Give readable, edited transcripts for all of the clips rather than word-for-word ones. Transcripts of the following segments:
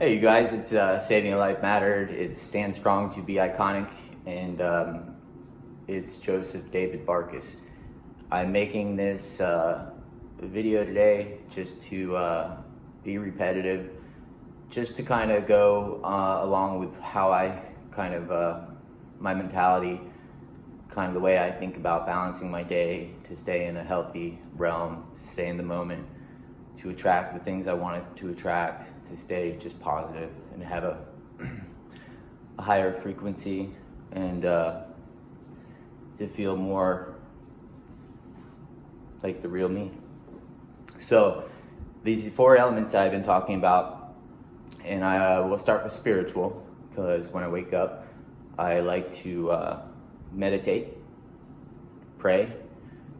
Hey, you guys, it's Saving a Life Mattered. It's Stand Strong to Be Iconic, and it's Joseph David Barkus. I'm making this video today just to be repetitive, just to kind of go along with how I kind of, my mentality, kind of the way I think about balancing my day to stay in a healthy realm, to stay in the moment, to attract the things I wanted to attract, to stay just positive and have a higher frequency, and to feel more like the real me. So these 4 elements I've been talking about, and I will start with spiritual, because when I wake up I like to meditate, pray.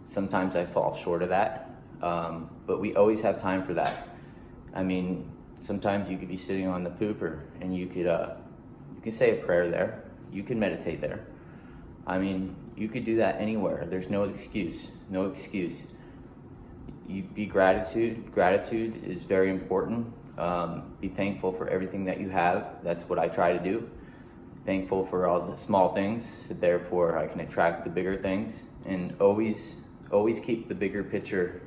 Sometimes I fall short of that, but we always have time for that. I mean, sometimes you could be sitting on the pooper and you could say a prayer there. You can meditate there. I mean, you could do that anywhere. There's no excuse. No excuse. You be gratitude. Gratitude is very important. Be thankful for everything that you have. That's what I try to do. Thankful for all the small things, so therefore I can attract the bigger things, and always keep the bigger picture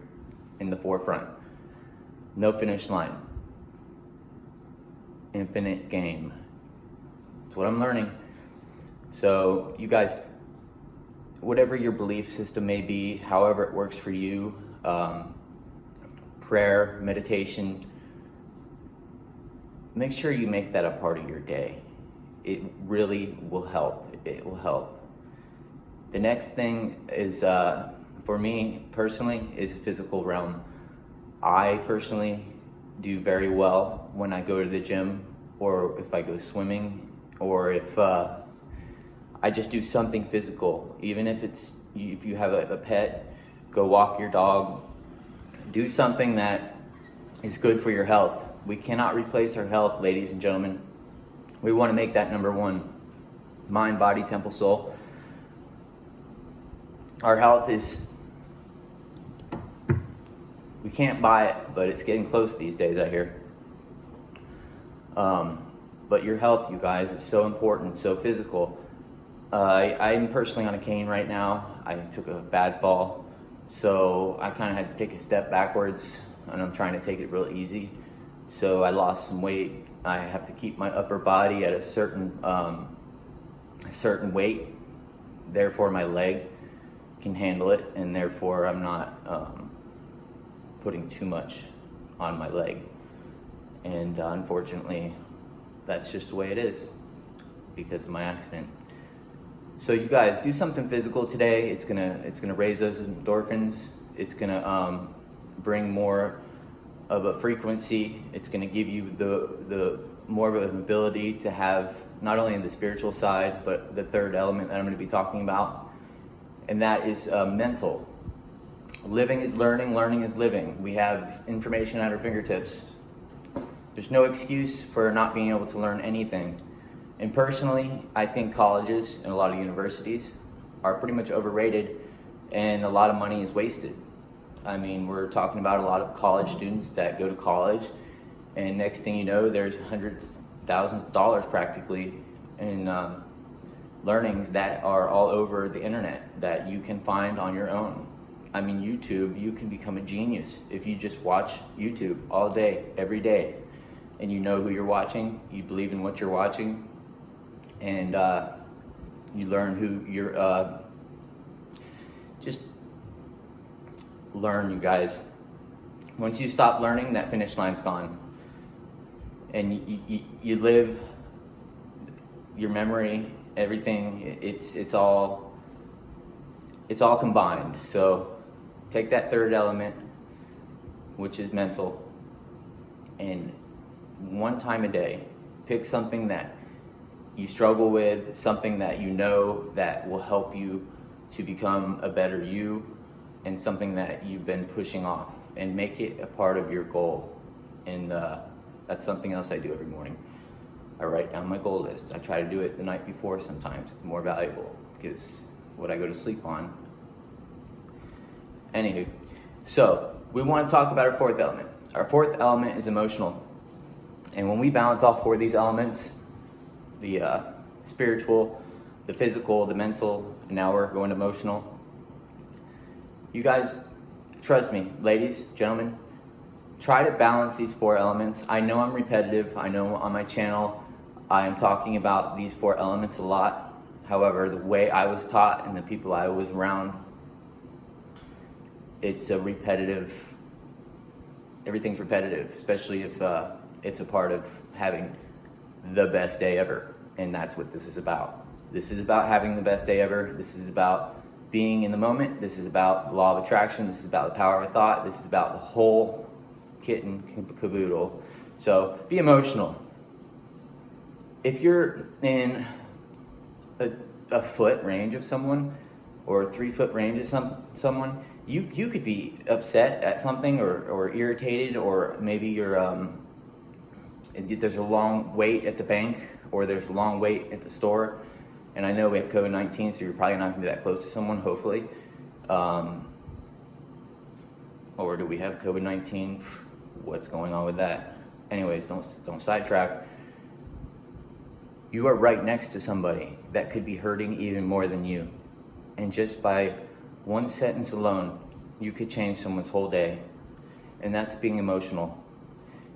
in the forefront. No finish line. Infinite game. That's what I'm learning. So you guys, whatever your belief system may be, however it works for you, prayer, meditation, make sure you make that a part of your day. It really will help. It will help. The next thing is, for me personally, is physical realm. I personally do very well when I go to the gym, or if I go swimming, or if I just do something physical. Even if you have a pet, go walk your dog. Do something that is good for your health. We cannot replace our health, ladies and gentlemen. We want to make that number one. Mind, body, temple, soul. Our health is, we can't buy it, but it's getting close these days, I hear. But your health, you guys, is so important, so physical. I'm personally on a cane right now. I took a bad fall, so I kind of had to take a step backwards, and I'm trying to take it real easy. So I lost some weight. I have to keep my upper body at a certain weight. Therefore, my leg can handle it, and therefore I'm not putting too much on my leg. And unfortunately, that's just the way it is because of my accident. So you guys, do something physical today. It's gonna raise those endorphins. It's gonna bring more of a frequency. It's gonna give you the more of an ability to have not only the spiritual side, but the third element that I'm gonna be talking about, and that is mental. Living is learning, learning is living. We have information at our fingertips. There's no excuse for not being able to learn anything. And personally, I think colleges and a lot of universities are pretty much overrated, and a lot of money is wasted. I mean, we're talking about a lot of college students that go to college, and next thing you know, there's hundreds, thousands of dollars practically in learnings that are all over the internet that you can find on your own. I mean, YouTube, you can become a genius if you just watch YouTube all day, every day, and you know who you're watching, you believe in what you're watching, and you learn who you're, just learn, you guys. Once you stop learning, that finish line's gone, and you live, your memory, everything, it's all combined. So take that third element, which is mental, and one time a day, pick something that you struggle with, something that you know that will help you to become a better you, and something that you've been pushing off, and make it a part of your goal. And that's something else I do every morning. I write down my goal list. I try to do it the night before sometimes. It's more valuable because what I go to sleep on. Anywho, so we want to talk about our fourth element. Our fourth element is emotional. And when we balance all four of these elements, the spiritual, the physical, the mental, and now we're going emotional, you guys, trust me, ladies, gentlemen, try to balance these four elements. I know I'm repetitive. I know on my channel I am talking about these four elements a lot. However, the way I was taught and the people I was around, it's a repetitive, everything's repetitive, especially if it's a part of having the best day ever. And that's what this is about. This is about having the best day ever. This is about being in the moment. This is about the law of attraction. This is about the power of thought. This is about the whole kit and caboodle. So be emotional. If you're in a foot range of someone or a 3 foot range of someone, you could be upset at something or irritated, or maybe you're there's a long wait at the bank, or there's a long wait at the store. And I know we have COVID-19, so you're probably not going to be that close to someone, hopefully. Or do we have COVID-19? What's going on with that? Anyways, don't sidetrack. You are right next to somebody that could be hurting even more than you. And just by one sentence alone, you could change someone's whole day. And that's being emotional.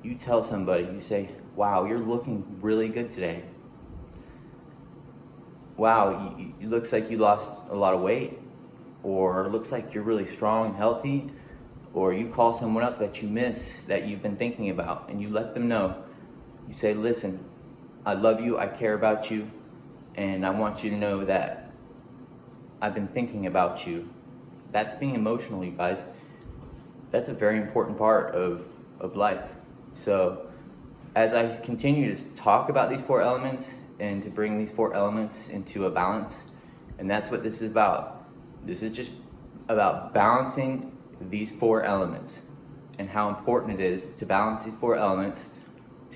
You tell somebody, you say, wow, you're looking really good today. Wow, it looks like you lost a lot of weight, or it looks like you're really strong and healthy, or you call someone up that you miss, that you've been thinking about, and you let them know. You say, listen, I love you, I care about you, and I want you to know that I've been thinking about you. That's being emotional, you guys. That's a very important part of life. So as I continue to talk about these four elements and to bring these four elements into a balance, and that's what this is about. This is just about balancing these four elements and how important it is to balance these four elements,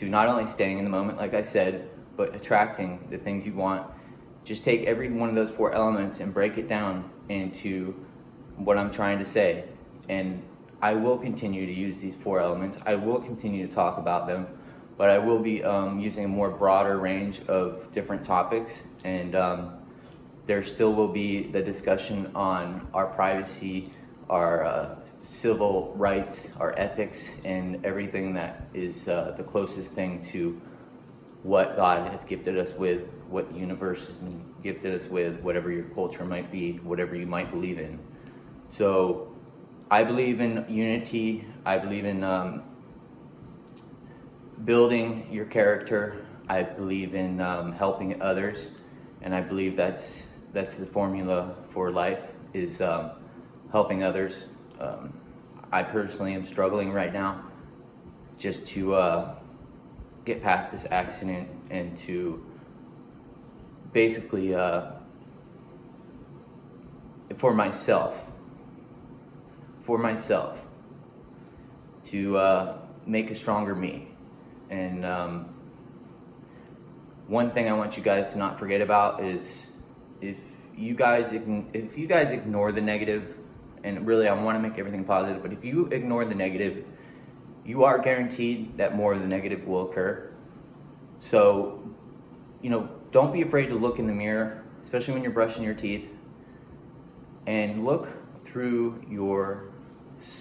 to not only staying in the moment, like I said, but attracting the things you want. Just take every one of those four elements and break it down into what I'm trying to say. And I will continue to use these four elements. I will continue to talk about them, but I will be using a more broader range of different topics. And there still will be the discussion on our privacy, our civil rights, our ethics, and everything that is the closest thing to what God has gifted us with, what the universe has been gifted us with, whatever your culture might be, whatever you might believe in. So I believe in unity. I believe in building your character. I believe in helping others, and I believe that's the formula for life, is helping others. I personally am struggling right now just to get past this accident and to basically for myself to make a stronger me. And one thing I want you guys to not forget about is if you guys ignore the negative, and really I want to make everything positive, but if you ignore the negative, you are guaranteed that more of the negative will occur. So, don't be afraid to look in the mirror, especially when you're brushing your teeth, and look through your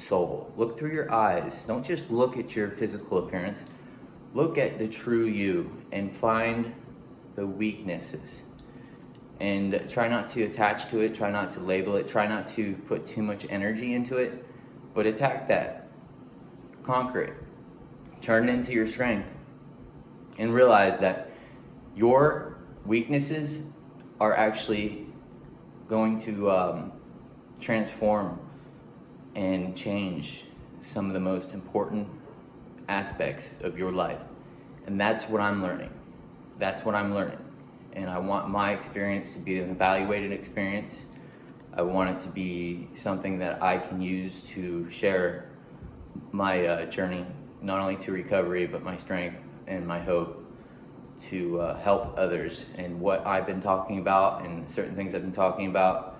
soul. Look through your eyes. Don't just look at your physical appearance. Look at the true you and find the weaknesses. And try not to attach to it, try not to label it, try not to put too much energy into it, but attack that. Conquer it. Turn it into your strength. And realize that your weaknesses are actually going to transform and change some of the most important aspects of your life. And that's what I'm learning. And I want my experience to be an evaluated experience. I want it to be something that I can use to share my journey, not only to recovery, but my strength and my hope to help others. And what I've been talking about and certain things I've been talking about,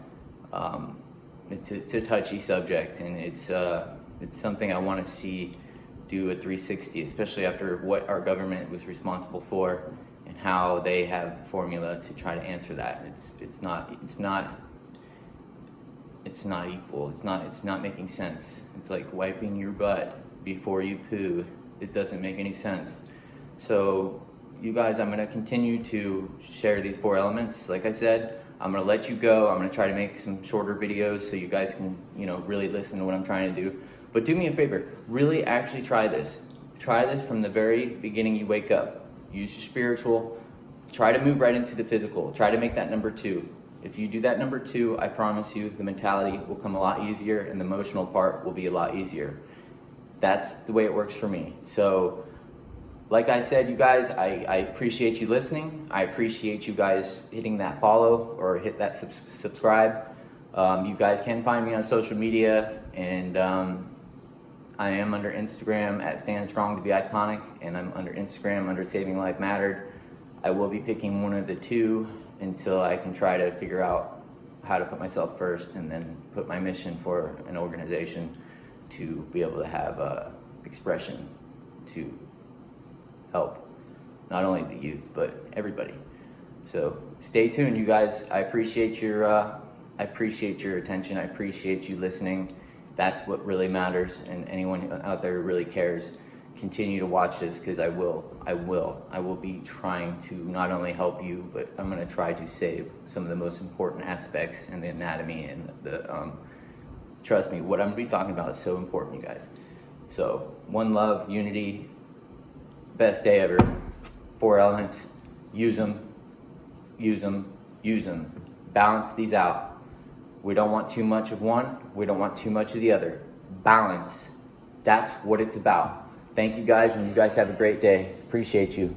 it's a touchy subject, and it's something I want to see do a 360, especially after what our government was responsible for and how they have the formula to try to answer that. It's not equal. It's not making sense. It's like wiping your butt before you poo. It doesn't make any sense. So you guys, I'm going to continue to share these 4 elements. Like I said, I'm going to let you go. I'm going to try to make some shorter videos so you guys can, really listen to what I'm trying to do. But do me a favor, really actually try this. Try this from the very beginning you wake up. Use your spiritual. Try to move right into the physical. Try to make that number 2. If you do that number 2, I promise you the mentality will come a lot easier and the emotional part will be a lot easier. That's the way it works for me. So, like I said, you guys, I appreciate you listening. I appreciate you guys hitting that follow or hit that subscribe. You guys can find me on social media, and I am under Instagram at Stand Strong to be Iconic, and I'm under Instagram under Saving Life Mattered. I will be picking one of the 2 until I can try to figure out how to put myself first and then put my mission for an organization to be able to have expression to help not only the youth but everybody. So stay tuned, you guys. I appreciate your attention. I appreciate you listening. That's what really matters, and anyone out there who really cares, continue to watch this, because I will be trying to not only help you, but I'm going to try to save some of the most important aspects in the anatomy and the trust me, what I'm going to be talking about is so important, you guys. So, one love, unity, best day ever. 4 elements. Use them. Use them. Use them. Balance these out. We don't want too much of one. We don't want too much of the other. Balance. That's what it's about. Thank you guys, and you guys have a great day. Appreciate you.